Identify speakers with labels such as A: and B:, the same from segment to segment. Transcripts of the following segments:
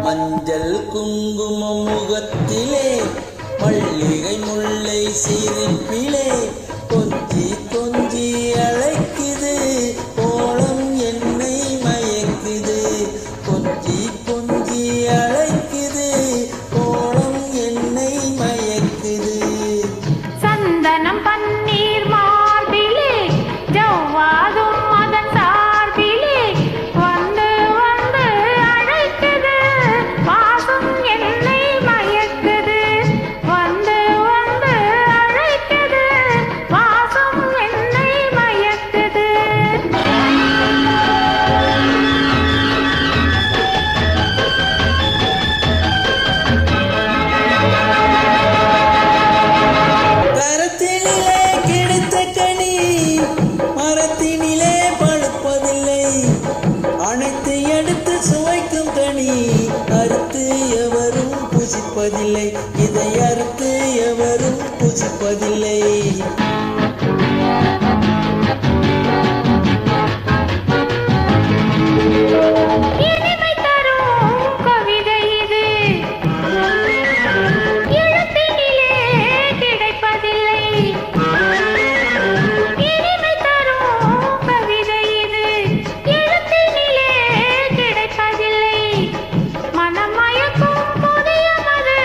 A: மஞ்சள் குங்குமம் முகத்திலே மல்லிகை முல்லை சிரிப்பிலே கொஞ்சி கொஞ்சி அழைக்குது கோலம் என்னை மயக்குது கொஞ்சி கொஞ்சி அழைக்குது கோலம் என்னை மயக்குது
B: சந்தனம் பன்னீர் மார்பிலே ஜவ்வாதும் அதன் சார்பிலே வந்து வந்து அழைக்குது வாசம் என்னை மயக்குது வந்து வந்து அழைக்குது வாசம் என்னை மயக்குது
A: கரத்தினிலே கிடைத்த கனி மரத்தினிலே பழுப்பதில்லை அனைத்து எடுத்து சுவைக்கும் கனி அறுத்து எவரும் புசிப்பதில்லை இதை அறுத்து எவரும் புசிப்பதில்லை
B: இனிமை தரும் கவிதை இது எழுத்தினிலே கிடைப்பதில்லை இனிமை தரும் கவிதை இது எழுத்தினிலே கிடைப்பதில்லை மனம் மயக்கும் புதிய மது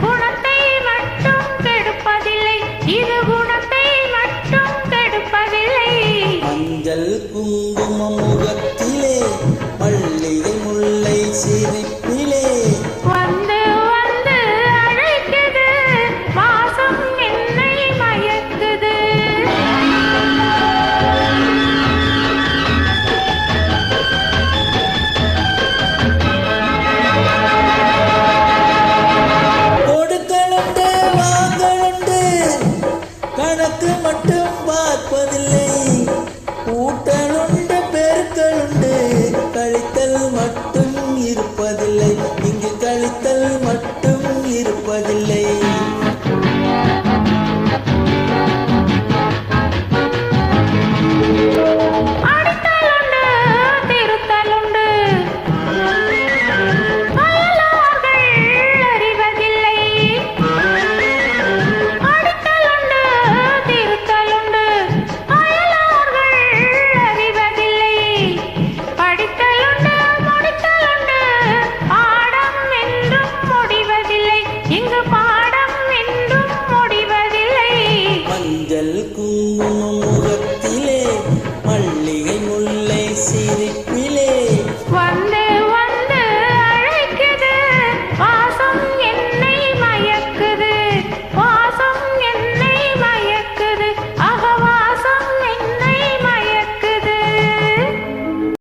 B: குணத்தை மட்டும் கெடுப்பதில்லை இது குணத்தை மட்டும் கெடுப்பதில்லை
A: மஞ்சள் குங்குமம் முகத்திலே மல்லிகை முல்லை சிரிப்பிலே
B: வந்து வந்து அழைக்குது வாசம் என்னை மயக்குது
A: கொடுக்கலுண்டு வாங்கலுண்டு கணக்கு மட்டும் பார்ப்பதில்லை